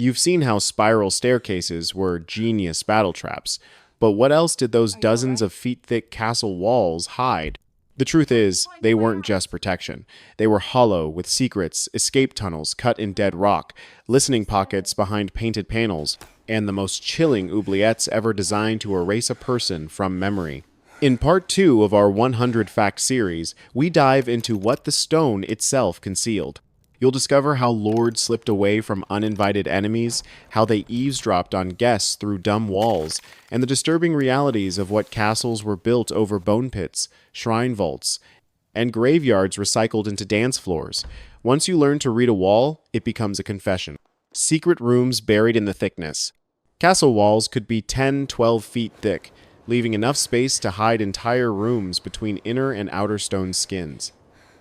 You've seen how spiral staircases were genius battle traps, but what else did those dozens of feet thick castle walls hide? The truth is, they weren't just protection. They were hollow with secrets, escape tunnels cut in dead rock, listening pockets behind painted panels, and the most chilling oubliettes ever designed to erase a person from memory. In part 2 of our 100 Fact series, we dive into what the stone itself concealed. You'll discover how lords slipped away from uninvited enemies, how they eavesdropped on guests through dumb walls, and the disturbing realities of what castles were built over bone pits, shrine vaults, and graveyards recycled into dance floors. Once you learn to read a wall, it becomes a confession. Secret rooms buried in the thickness. Castle walls could be 10-12 feet thick, leaving enough space to hide entire rooms between inner and outer stone skins.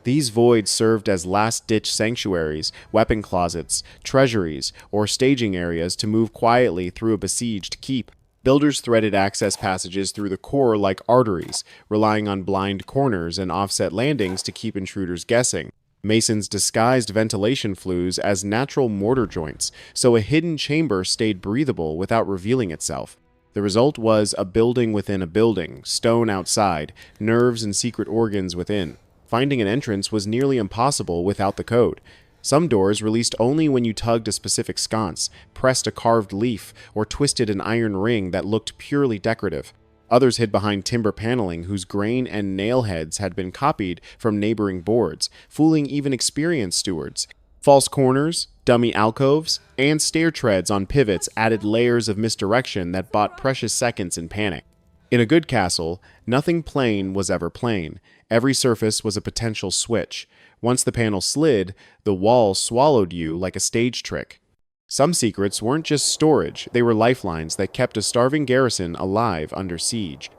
These voids served as last-ditch sanctuaries, weapon closets, treasuries, or staging areas to move quietly through a besieged keep. Builders threaded access passages through the core like arteries, relying on blind corners and offset landings to keep intruders guessing. Masons disguised ventilation flues as natural mortar joints, so a hidden chamber stayed breathable without revealing itself. The result was a building within a building, stone outside, nerves and secret organs within. Finding an entrance was nearly impossible without the code. Some doors released only when you tugged a specific sconce, pressed a carved leaf, or twisted an iron ring that looked purely decorative. Others hid behind timber paneling whose grain and nail heads had been copied from neighboring boards, fooling even experienced stewards. False corners, dummy alcoves, and stair treads on pivots added layers of misdirection that bought precious seconds in panic. In a good castle, nothing plain was ever plain. Every surface was a potential switch. Once the panel slid, the wall swallowed you like a stage trick. Some secrets weren't just storage, they were lifelines that kept a starving garrison alive under siege.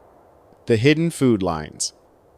The hidden food lines.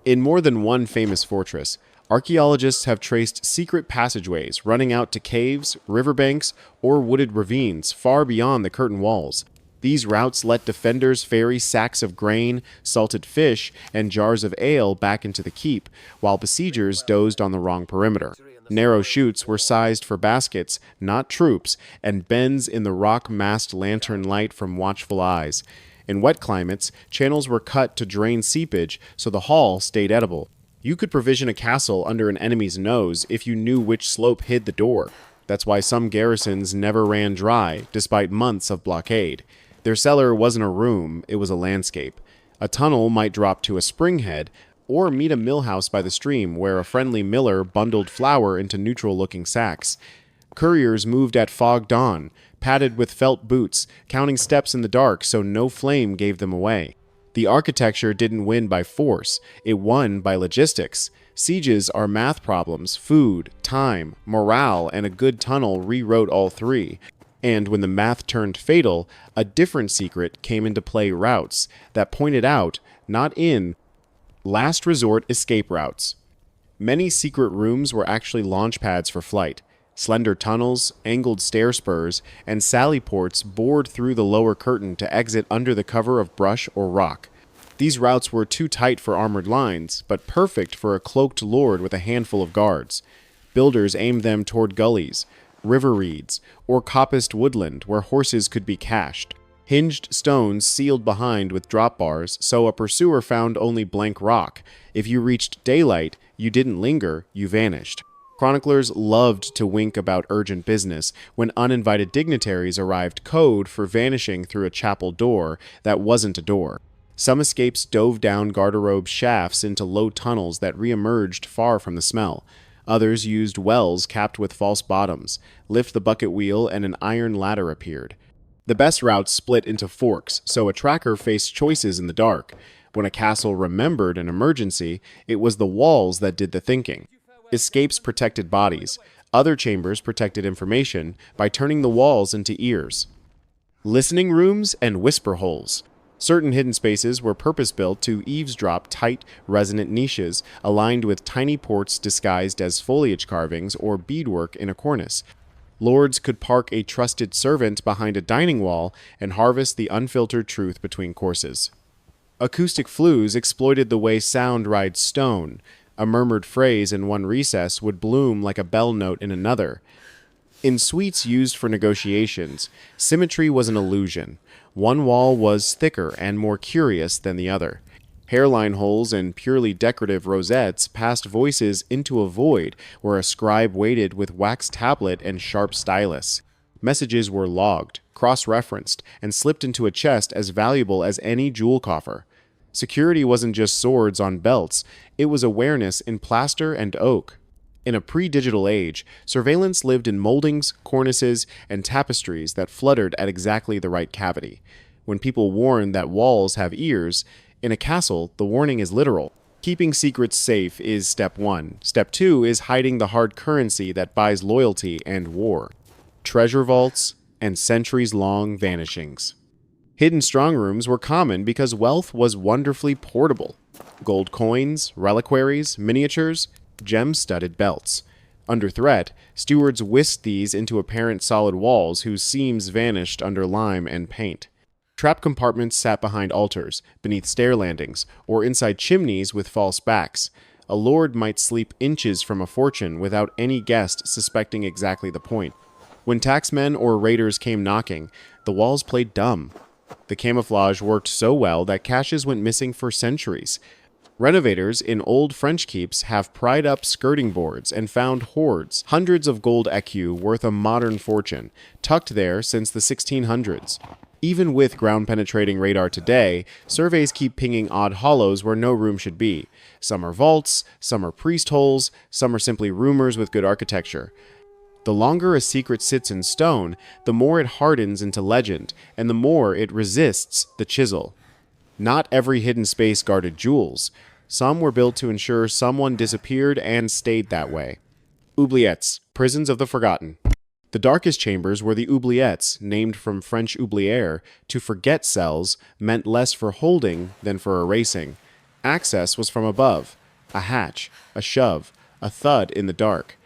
In more than one famous fortress, archaeologists have traced secret passageways running out to caves, riverbanks, or wooded ravines far beyond the curtain walls. These routes let defenders ferry sacks of grain, salted fish, and jars of ale back into the keep, while besiegers dozed on the wrong perimeter. Narrow chutes were sized for baskets, not troops, and bends in the rock masked lantern light from watchful eyes. In wet climates, channels were cut to drain seepage so the hall stayed edible. You could provision a castle under an enemy's nose if you knew which slope hid the door. That's why some garrisons never ran dry, despite months of blockade. Their cellar wasn't a room, it was a landscape. A tunnel might drop to a spring head, or meet a mill house by the stream where a friendly miller bundled flour into neutral-looking sacks. Couriers moved at fog dawn, padded with felt boots, counting steps in the dark so no flame gave them away. The architecture didn't win by force, it won by logistics. Sieges are math problems, food, time, morale, and a good tunnel rewrote all three. And when the math turned fatal, a different secret came into play: routes that pointed out, not in, last resort escape routes. Many secret rooms were actually launch pads for flight. Slender tunnels, angled stair spurs, and sally ports bored through the lower curtain to exit under the cover of brush or rock. These routes were too tight for armored lines, but perfect for a cloaked lord with a handful of guards. Builders aimed them toward gullies, river reeds, or coppiced woodland where horses could be cached. Hinged stones sealed behind with drop bars, so a pursuer found only blank rock. If you reached daylight, you didn't linger, you vanished. Chroniclers loved to wink about urgent business when uninvited dignitaries arrived, code for vanishing through a chapel door that wasn't a door. Some escapes dove down garderobe shafts into low tunnels that re-emerged far from the smell. Others used wells capped with false bottoms. Lift the bucket wheel and an iron ladder appeared. The best routes split into forks, so a tracker faced choices in the dark. When a castle remembered an emergency, it was the walls that did the thinking. Escapes protected bodies. Other chambers protected information by turning the walls into ears. Listening rooms and whisper holes. Certain hidden spaces were purpose-built to eavesdrop tight, resonant niches aligned with tiny ports disguised as foliage carvings or beadwork in a cornice. Lords could park a trusted servant behind a dining wall and harvest the unfiltered truth between courses. Acoustic flues exploited the way sound rides stone. A murmured phrase in one recess would bloom like a bell note in another. In suites used for negotiations, symmetry was an illusion. One wall was thicker and more curious than the other. Hairline holes and purely decorative rosettes passed voices into a void where a scribe waited with wax tablet and sharp stylus. Messages were logged, cross-referenced, and slipped into a chest as valuable as any jewel coffer. Security wasn't just swords on belts, it was awareness in plaster and oak. In a pre-digital age, surveillance lived in moldings, cornices, and tapestries that fluttered at exactly the right cavity. When people warn that walls have ears, in a castle, the warning is literal. Keeping secrets safe is step 1. Step 2 is hiding the hard currency that buys loyalty and war. Treasure vaults and centuries-long vanishings. Hidden strongrooms were common because wealth was wonderfully portable. Gold coins, reliquaries, miniatures, gem-studded belts. Under threat, stewards whisked these into apparent solid walls whose seams vanished under lime and paint. Trap compartments sat behind altars, beneath stair landings, or inside chimneys with false backs. A lord might sleep inches from a fortune without any guest suspecting exactly the point. When taxmen or raiders came knocking, the walls played dumb. The camouflage worked so well that caches went missing for centuries. Renovators in old French keeps have pried up skirting boards and found hoards, hundreds of gold écus worth a modern fortune, tucked there since the 1600s. Even with ground-penetrating radar today, surveys keep pinging odd hollows where no room should be. Some are vaults, some are priest holes, some are simply rumors with good architecture. The longer a secret sits in stone, the more it hardens into legend, and the more it resists the chisel. Not every hidden space guarded jewels. Some were built to ensure someone disappeared and stayed that way. Oubliettes, prisons of the forgotten. The darkest chambers were the oubliettes, named from French oublier, to forget cells, meant less for holding than for erasing. Access was from above, a hatch, a shove, a thud in the dark.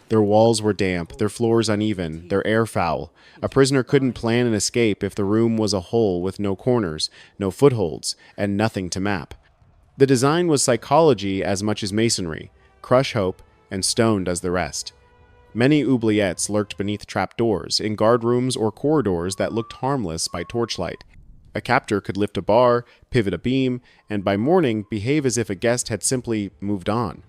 Their walls were damp, their floors uneven, their air foul. A prisoner couldn't plan an escape if the room was a hole with no corners, no footholds, and nothing to map. The design was psychology as much as masonry. Crush hope, and stone does the rest. Many oubliettes lurked beneath trapdoors, in guardrooms or corridors that looked harmless by torchlight. A captor could lift a bar, pivot a beam, and by morning behave as if a guest had simply moved on.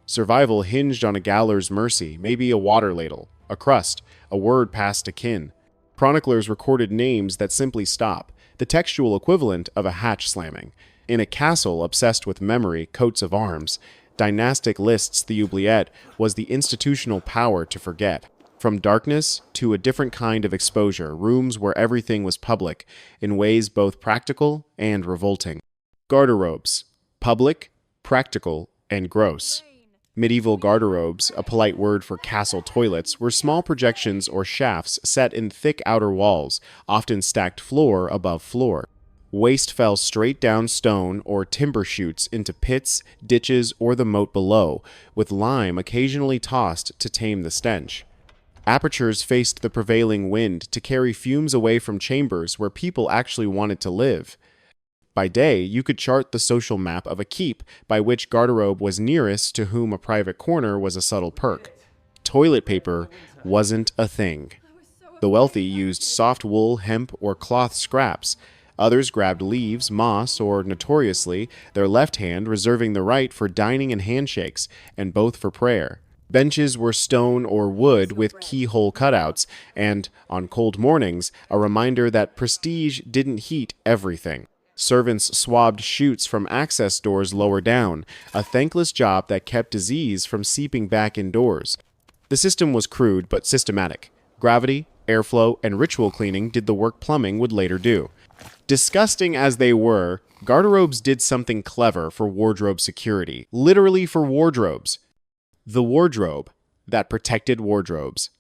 Survival hinged on a gaoler's mercy, maybe a water ladle, a crust, a word passed to kin. Chroniclers recorded names that simply stop, the textual equivalent of a hatch slamming. In a castle obsessed with memory, coats of arms, dynastic lists, the oubliette was the institutional power to forget. From darkness to a different kind of exposure, rooms where everything was public, in ways both practical and revolting. Garderobes. Public, practical, and gross. Medieval garderobes, a polite word for castle toilets, were small projections or shafts set in thick outer walls, often stacked floor above floor. Waste fell straight down stone or timber chutes into pits, ditches, or the moat below, with lime occasionally tossed to tame the stench. Apertures faced the prevailing wind to carry fumes away from chambers where people actually wanted to live. By day, you could chart the social map of a keep by which garderobe was nearest to whom a private corner was a subtle perk. Toilet paper wasn't a thing. The wealthy used soft wool, hemp, or cloth scraps. Others grabbed leaves, moss, or, notoriously, their left hand reserving the right for dining and handshakes, and both for prayer. Benches were stone or wood with keyhole cutouts, and, on cold mornings, a reminder that prestige didn't heat everything. Servants swabbed chutes from access doors lower down, a thankless job that kept disease from seeping back indoors. The system was crude but systematic. Gravity, airflow, and ritual cleaning did the work plumbing would later do. Disgusting as they were, garderobes did something clever for wardrobe security, literally for wardrobes. The wardrobe that protected wardrobes.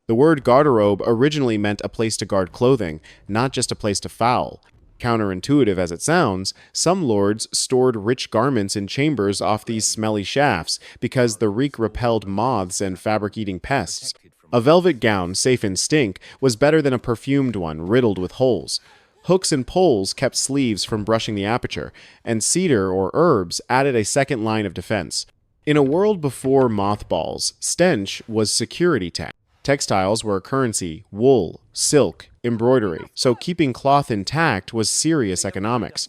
The word garderobe originally meant a place to guard clothing, not just a place to foul. Counterintuitive as it sounds, some lords stored rich garments in chambers off these smelly shafts because the reek repelled moths and fabric-eating pests. A velvet gown, safe in stink, was better than a perfumed one riddled with holes. Hooks and poles kept sleeves from brushing the aperture, and cedar or herbs added a second line of defense. In a world before mothballs, stench was security tech. Textiles were a currency: wool, silk, embroidery. So keeping cloth intact was serious economics.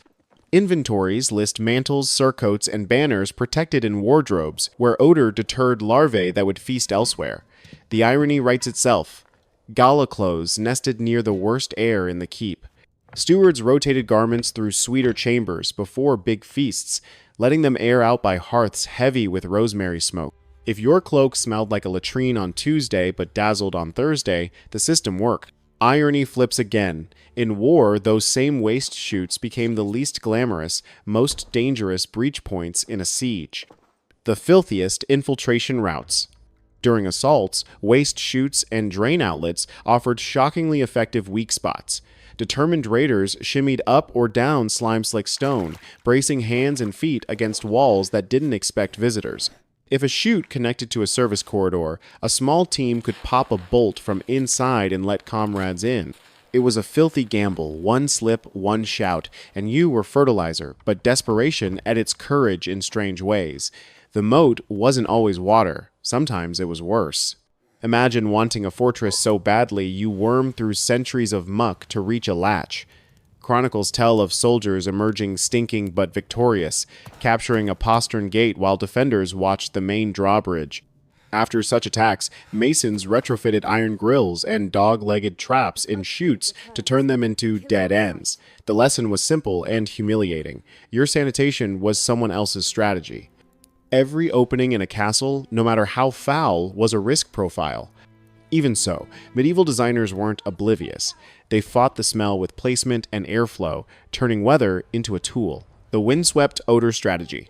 Inventories list mantles, surcoats, and banners protected in wardrobes, where odor deterred larvae that would feast elsewhere. The irony writes itself. Gala clothes nested near the worst air in the keep. Stewards rotated garments through sweeter chambers before big feasts, letting them air out by hearths heavy with rosemary smoke. If your cloak smelled like a latrine on Tuesday but dazzled on Thursday, the system worked. Irony flips again. In war, those same waist chutes became the least glamorous, most dangerous breach points in a siege. The filthiest infiltration routes. During assaults, waste chutes and drain outlets offered shockingly effective weak spots. Determined raiders shimmied up or down slime-slick stone, bracing hands and feet against walls that didn't expect visitors. If a chute connected to a service corridor, a small team could pop a bolt from inside and let comrades in. It was a filthy gamble, one slip, one shout, and you were fertilizer, but desperation at its courage in strange ways. The moat wasn't always water, sometimes it was worse. Imagine wanting a fortress so badly you worm through centuries of muck to reach a latch. Chronicles tell of soldiers emerging stinking but victorious, capturing a postern gate while defenders watched the main drawbridge. After such attacks, masons retrofitted iron grills and dog-legged traps in chutes to turn them into dead ends. The lesson was simple and humiliating. Your sanitation was someone else's strategy. Every opening in a castle, no matter how foul, was a risk profile. Even so, medieval designers weren't oblivious. They fought the smell with placement and airflow, turning weather into a tool. The windswept odor strategy.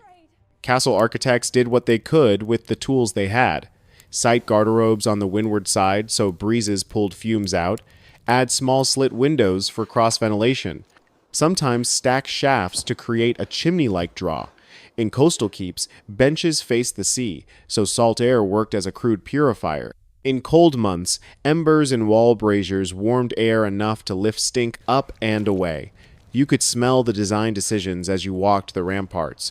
Castle architects did what they could with the tools they had. Site garderobes on the windward side so breezes pulled fumes out. Add small slit windows for cross-ventilation. Sometimes stack shafts to create a chimney-like draw. In coastal keeps, benches faced the sea, so salt air worked as a crude purifier. In cold months, embers and wall braziers warmed air enough to lift stink up and away. You could smell the design decisions as you walked the ramparts.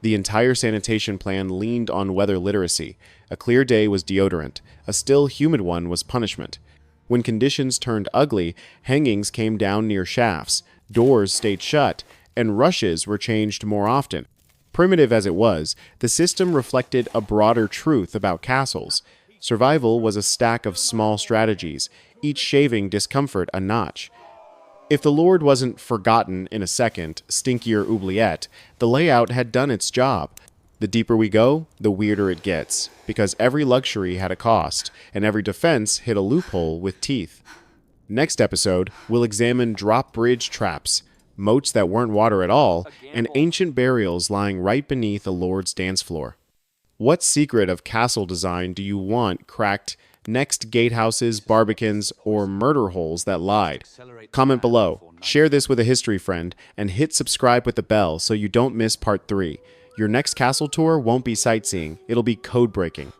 The entire sanitation plan leaned on weather literacy. A clear day was deodorant. A still, humid one was punishment. When conditions turned ugly, hangings came down near shafts, doors stayed shut, and rushes were changed more often. Primitive as it was, the system reflected a broader truth about castles. Survival was a stack of small strategies, each shaving discomfort a notch. If the Lord wasn't forgotten in a second, stinkier oubliette, the layout had done its job. The deeper we go, the weirder it gets, because every luxury had a cost, and every defense hit a loophole with teeth. Next episode, we'll examine drop bridge traps, moats that weren't water at all, and ancient burials lying right beneath a lord's dance floor. What secret of castle design do you want cracked next gatehouses, barbicans, or murder holes that lied? Comment below, share this with a history friend, and hit subscribe with the bell so you don't miss part 3. Your next castle tour won't be sightseeing, it'll be code breaking.